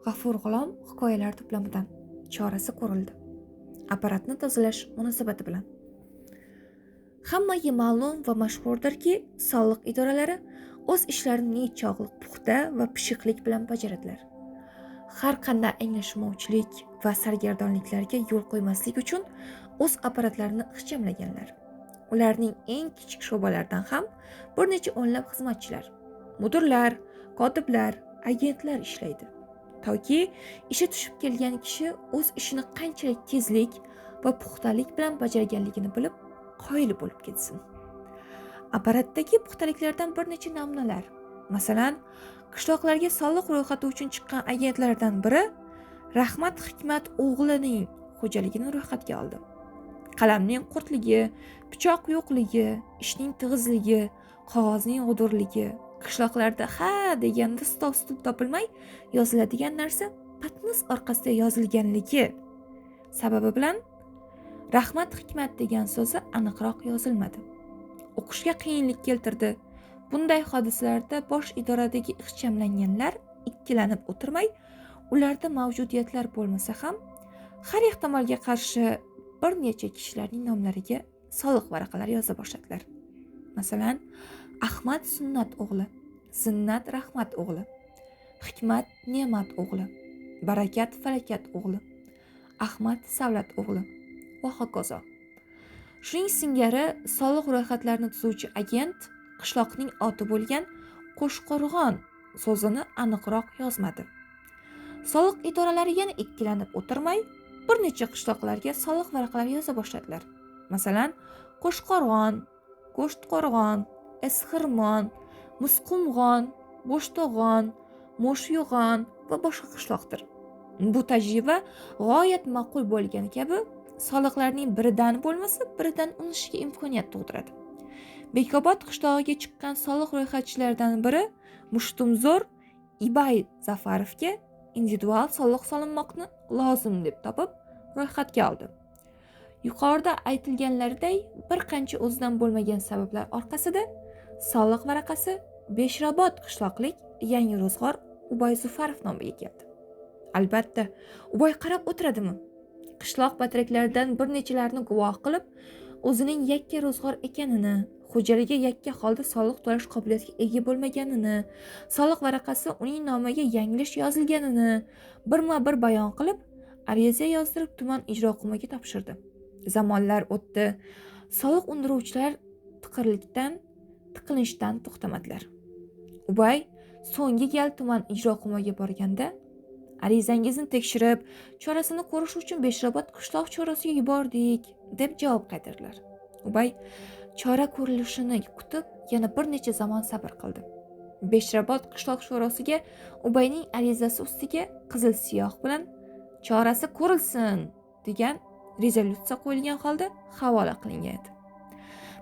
G'afur G'ulom hikoyalar to'plamidan chorasi ko'rildi. Apparatni tozalash munosabati bilan. Hammaga ma'lum va mashhurdirki, soliq idoralari o'z ishlarini nechog'lik puxta va pishiqlik bilan bajaradilar. Har qanday anglashilmovchilik va sargardonliklarga yo'l qo'ymaslik uchun o'z apparatlarini ixchamlaganlar. Ularning eng kichik sho'balaridan ham bir necha o'nlab xizmatchilar, mudirlar, kotiblar, agentlar ishlaydi. Toki ishi tushib kelgan kishi o'z ishini qanchalik tezlik va puxtalik bilan bajarganligini bilib, qoyil bo'lib ketsin. Apparatdagi puxtaliklardan bir necha namunalar. Masalan, qishloqlarga soliq ro'yxati uchun chiqqan agentlardan biri Rahmat Hikmat o'g'lining xo'jaligini ro'yxatga oldi. Qalamning qurtligi, pichoq yo'qligi, ishning tig'izligi, qog'ozning g'udurligi, qishloqlarda ha deganda stol-stul topilmay yoziladigan narsa patnis orqasida yozilganligi sababi bilan Rahmat Hikmat degan so'zi aniqroq yozilmadi. O'qishga qiyinlik keltirdi. Bunday hodisalarda bosh idoradagi ixchamlanganlar ikkilanib o'tirmay, ularda mavjudiyatlar bo'lmasa ham har ehtimolga qarshi bir necha kishilarning nomlariga soliq varaqalari yoza boshladilar. Masalan, Ahmad Sunnat o'g'li, Zinnat Rahmat o'g'li, Hikmat Ne'mat o'g'li, Barakat Falakat o'g'li, Ahmad Savlat o'g'li va hokazo. Shuning singari soliq ro'yxatlarini tuzuvchi agent qishloqning oti bo'lgan Qo'shqo'rg'on so'zini aniqroq yozmadi. Soliq idoralari yana ikkilanib o'tirmay, bir necha qishloqlarga soliq varaqalari yoza boshladilar. Masalan, Qo'shqo'rg'on, Go'shtqo'rg'on, Esxirmon, Musqumg'on, Bo'shto'g'on, Mo'shyug'on va boshqa qishloqdir. Bu tajriba g'oyat ma'qul bo'lgani kabi soliqlarning biridan bo'lmasa, biridan unishiga imkoniyat tug'diradi. Bekobod qishlog'iga chiqqan soliq ro'yxatchilaridan biri Mushtumzo'r Ibay Zafarovga individual soliq solinmoqni lozim deb topib, ro'yxatga oldi. Yuqorida aytilganlariday bir qancha o'zidan bo'lmagan sabablar orqasida soliq varaqasi Beshrobod qishloqlik yangi ro'zg'or Ubay Zufarov nomiga keldi. Albatta, Ubay qarab o'tiradimi? Qishloq bataraklaridan bir nechalarini guvoh qilib, o'zining yakka ro'zg'or ekanini, xo'jaligi yakka holda soliq to'lash qobiliyatiga ega bo'lmaganini, soliq varaqasi uning nomiga yanglish yozilganini birma-bir bayon qilib, ariza yozdirib tuman ijro hukumiga topshirdi. Zamonlar o'tdi. Soliq undiruvchilar tiqilishdan to'xtamadilar. Ubay so'nggi gal tuman ijro hukumiga borganda, arizangizni tekshirib, chorasini ko'rish uchun Beshrobod qishloq chorasiga yubordik, deb javob qaytardilar. Ubay chora ko'rilishini kutib, yana bir necha zamon sabr qildi. Beshrobod qishloq chorasiga Ubayning arizasi ustiga qizil siyoh bilan chorasi ko'rilsin degan rezolyutsiya qo'yilgan holda havola qilingan edi.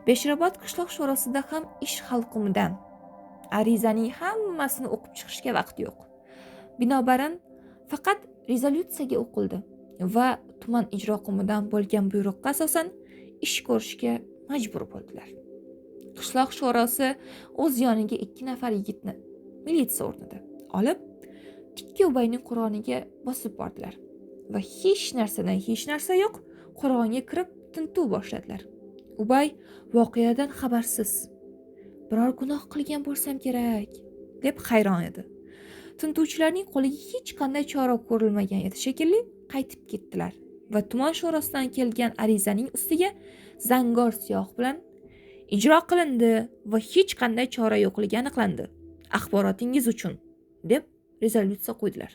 Beshrobod qishloq chorasida ham ish halqumidan arizaning hammasini o'qib chiqishga vaqt yo'q. Binobarin faqat rezolyutsiyaga o'qildi va tuman ijro hukumidan bo'lgan buyruqqa asosan ish ko'rishga majbur bo'ldilar. Qishloq sho'rosi o'z yoniga 2 nafar yigitni militsiya o'rnida olib, tikka Ubayning qo'rg'oniga bosib bordilar va hech narsa yo'q, qo'rg'onga kirib tintuv boshladilar. Ubay voqeadan xabarsiz. Biror gunoh qilgan bo'lsam kerak, deb hayron edi. Tintuvchilarning qo'liga hech qanday chora ko'rilmagan edi shekilli, qaytib ketdilar va tuman sho'rosidan kelgan arizaning ustiga zangor siyoh bilan ijro qilindi va hech qanday chora yo'qligi aniqlandi. Axborotingiz uchun, deb rezolyutsiya qo'ydilar.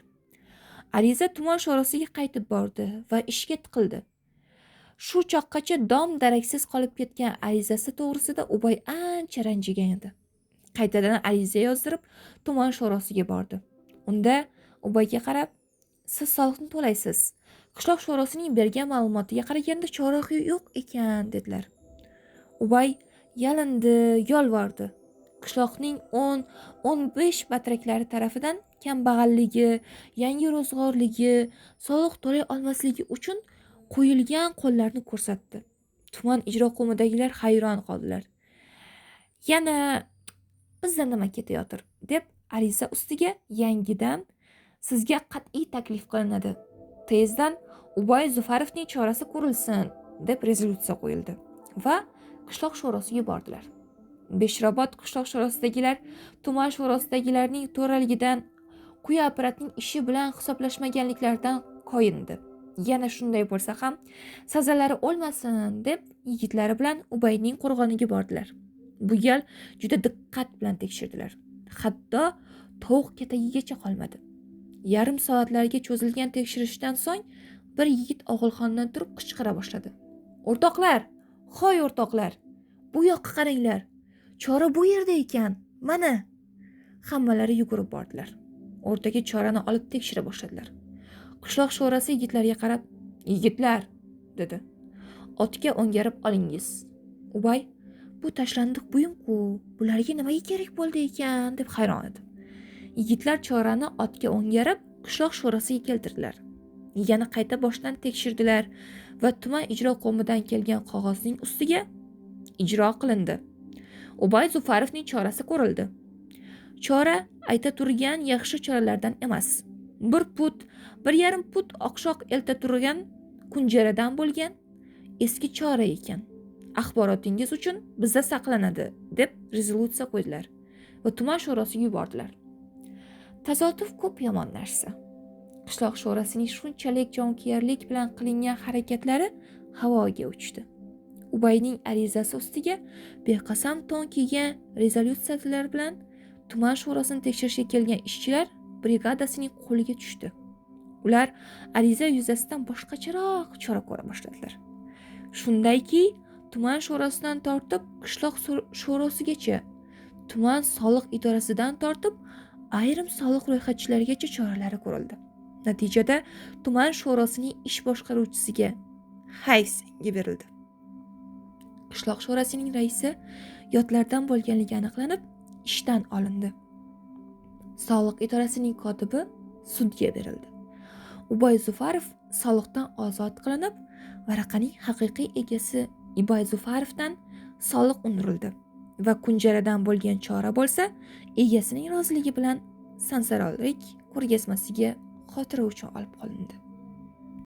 Ariza tuman sho'rosiga qaytib bordi va ishga tiqildi. Shu choqqacha dom-daraksiz qolib ketgan arizasi to'g'risida Ubay ancha ranjigan edi. Qaytadan ariza yozdirib, tuman sho'rosiga bordi. Unda Ubayga qarab, siz soliqni to'laysiz. Qishloq sho'rosining bergan ma'lumotiga qaraganda chora yo'q ekan, dedilar. Ubay yalindi, yolvordi. Qishloqning 10-15 bataraklari tarafidan kambag'alligi, yangi ro'zg'orligi, soliq to'lay olmasligi uchun qo'yilgan qo'llarni ko'rsatdi. Tuman ijro hukumidagilar hayron qoldilar. Yana bizda nima ketayotir, deb ariza ustiga yangidan Sizga qat'iy taklif qilinadi. Tezdan Ubay Zufarovning chorasi ko'rilsin deb rezolyutsiya qo'yildi va qishloq sho'rosiga bordilar. Beshrobod qishloq sho'rosidagilar tuman sho'rosidagilarning to'raligidan, quyi apparatning ishi bilan hisoblashmaganliklaridan koyindi. Yana shunday bo'lsa ham, sazalari o'lmasin deb yigitlari bilan Ubayning qo'rg'oniga bordilar. Bu gal juda diqqat bilan tekshirdilar. Hatto tovuq ketagigacha qolmadi. Yarim soatlarga cho'zilgan tekshirishdan so'ng bir yigit og'ilxondan turib qichqira boshladi. O'rtoqlar, hoy o'rtoqlar, bu yoqqa qaranglar. Chora bu yerda ekan. Mana. Hammalari yugurib bordilar. O'rtaga chorani olib tekshira boshladilar. Qishloq sho'rasi yigitlarga qarab, "Yigitlar", dedi. "Otga o'ngarib olingiz." Ubay, "Bu tashlandiq buyum-ku, bularga nimaga kerak bo'ldi ekan?" deb hayron edi. Yigitlar chorani otga o'ngarib, qishloq sho'rasiga keltirdilar. Yana qayta boshdan tekshirdilar va tuman ijro qo'midan kelgan qog'ozning ustiga ijro qilindi. Ubay Zufarovning chorasi ko'rildi. Chora ayta turgan yaxshi choralardan emas. 1 put, 1,5 put oqshoq elta turgan kunjaradan bo'lgan eski chora ekan. Axborotingiz uchun bizda saqlanadi deb rezolyutsiya qo'ydilar va tuman sho'rosiga yubordilar. Tasodif ko'p yomon narsa. Qishloq sho'rasining shunchalik jonkuyarlik bilan qilingan harakatlari havoga uchdi. Ubayning arizasi ustiga beqasam to'n kiygan rezolyutsiyalar bilan tuman sho'rasini tekshirishga kelgan ishchilar brigadasining qo'liga tushdi. Ular ariza yuzasidan boshqacharoq chora ko'ra boshladilar. Shundayki, tuman sho'rasidan tortib qishloq sho'rosigacha, tuman soliq idorasidan tortib ayrim soliq ro'yxatchilarigacha choralari ko'rildi. Natijada tuman sho'rosining ish boshqaruvchisiga hayfga berildi. Qishloq sho'rasining raisi yotlardan bo'lganligi aniqlanib, ishdan olindi. Soliq idorasining kotibi sudga berildi. Ubay Zufarov soliqdan ozod qilinib, varaqaning haqiqiy egasi Ubay Zufarovdan soliq undirildi va kunjaradan bo'lgan chora bo'lsa, egasining roziligi bilan Sansarolik ko'rgazmasiga xotira uchun olib qolindi.